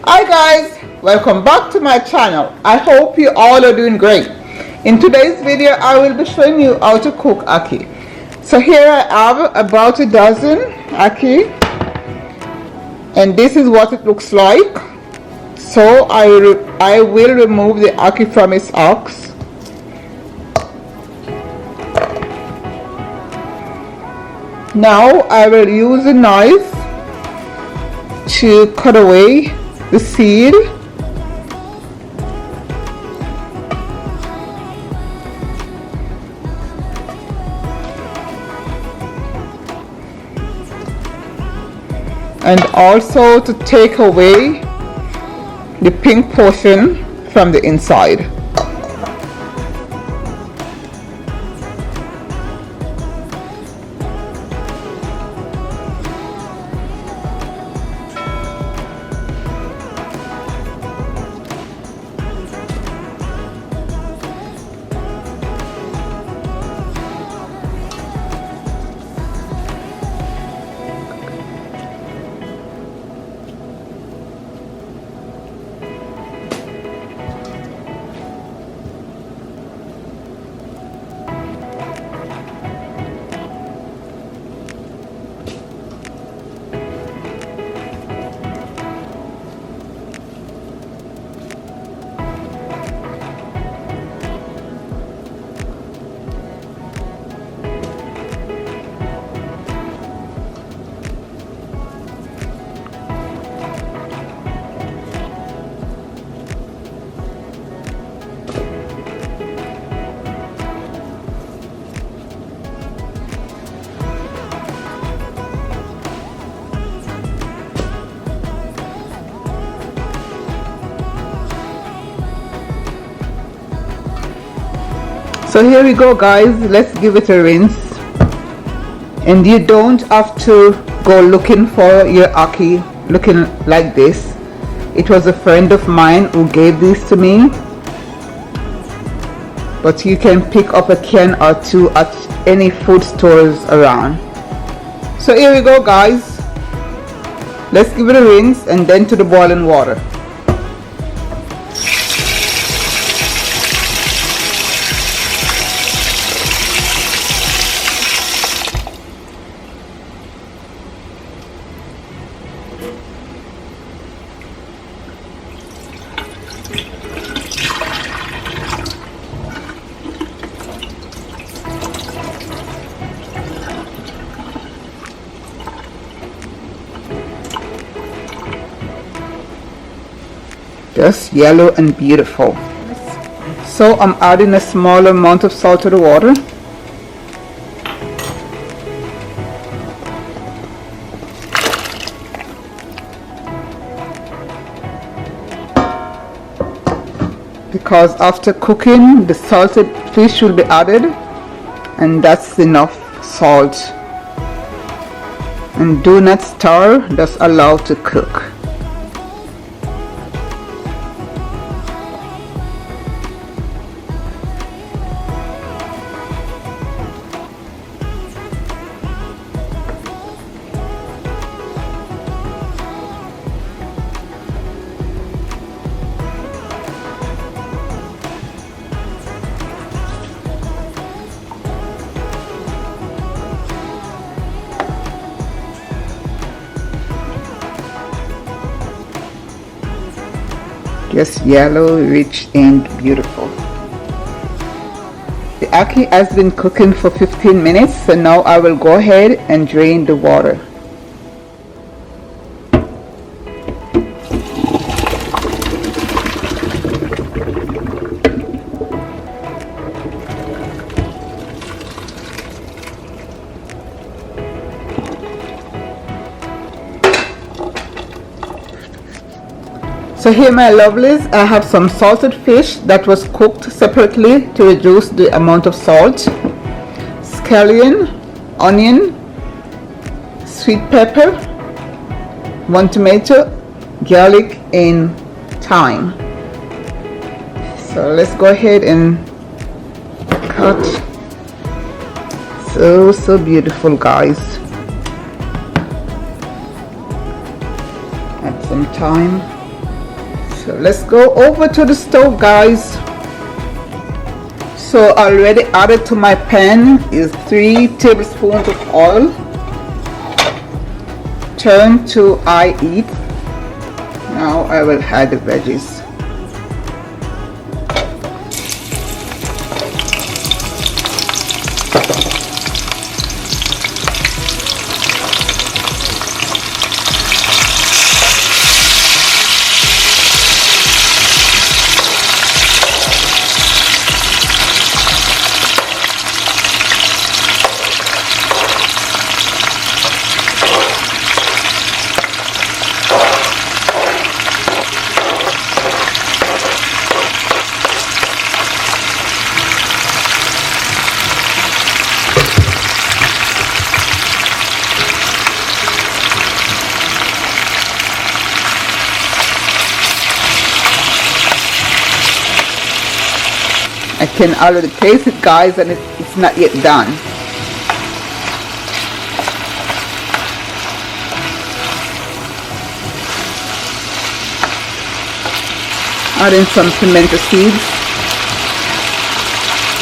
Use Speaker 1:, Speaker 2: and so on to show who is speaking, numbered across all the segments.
Speaker 1: Hi guys, welcome back to my channel. I hope you all are doing great. In today's video I will be showing you how to cook ackee. So here I have about a dozen ackee, and this is what it looks like. So I will remove the ackee from its stalks. Now I will use a knife to cut away the seed. And also to take away the pink portion from the inside. So here we go guys, let's give it a rinse. And you don't have to go looking for your ackee looking like this. It was a friend of mine who gave these to me, but you can pick up a can or two at any food stores around. So here we go guys, let's give it a rinse and then to the boiling water. Just yellow and beautiful. So I'm adding a small amount of salt to the water. Because after cooking the salted fish will be added, and that's enough salt. And do not stir, just allow to cook. Just yellow, rich and beautiful. The ackee has been cooking for 15 minutes, so now I will go ahead and drain the water. So here my lovelies, I have some salted fish that was cooked separately to reduce the amount of salt, scallion, onion, sweet pepper, 1 tomato, garlic and thyme. So let's go ahead and cut. So beautiful guys. Add some thyme. So let's go over to the stove, guys. So already added to my pan is 3 tablespoons of oil. Turn to high heat. Now I will add the veggies. I can already taste it, guys, and it's not yet done. Adding some pimento seeds,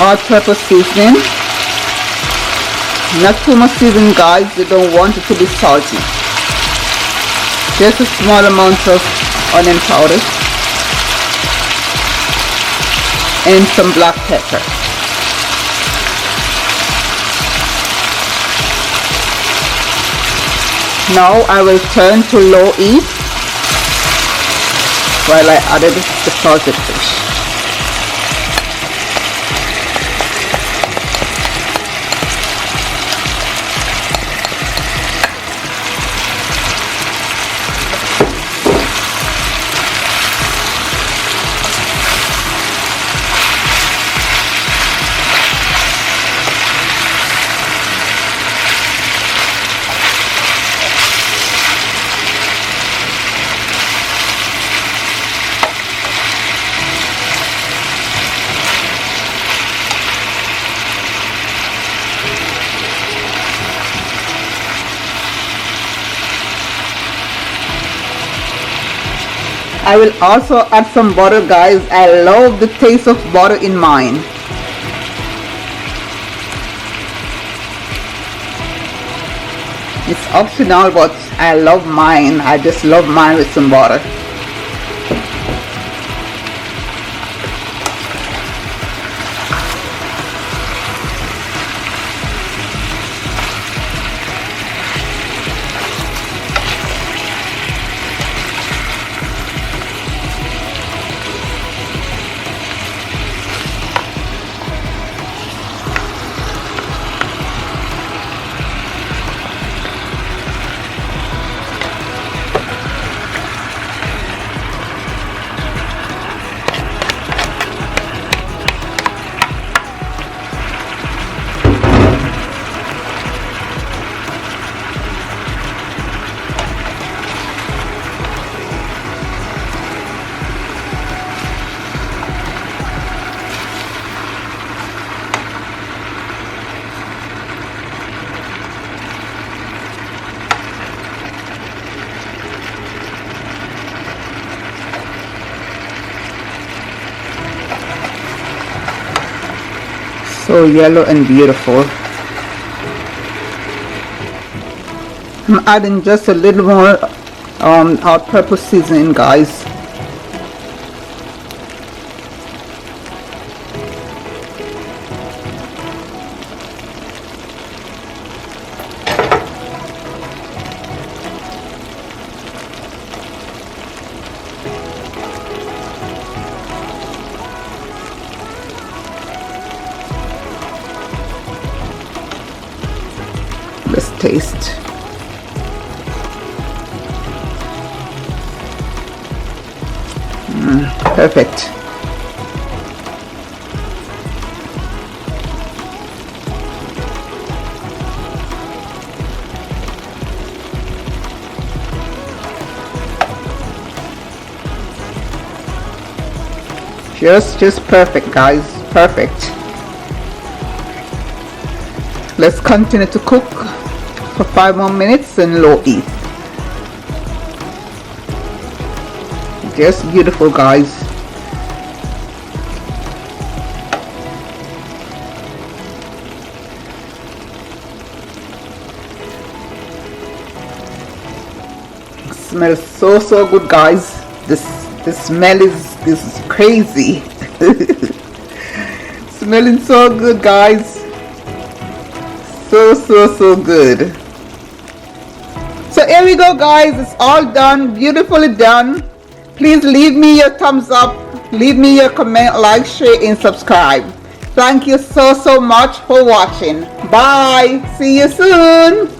Speaker 1: all-purpose seasoning. Not too much seasoning, guys, you don't want it to be salty. Just a small amount of onion powder and some black pepper. Now I will turn to low heat while I added the salted fish. I will also add some butter, guys. I love the taste of butter in mine. It's optional, but I love mine. I just love mine with some butter. So yellow and beautiful. I'm adding just a little more all-purpose seasoning, guys. Let's taste. Perfect. Just perfect, guys. Perfect. Let's continue to cook for 5 more minutes in low heat. Just beautiful, guys. Smells so good, guys. The smell is crazy. Smelling so good, guys. So good. So here we go, guys. It's all done, beautifully done. Please leave me your thumbs up, leave me your comment, like, share, and subscribe. Thank you so much for watching. Bye. See you soon.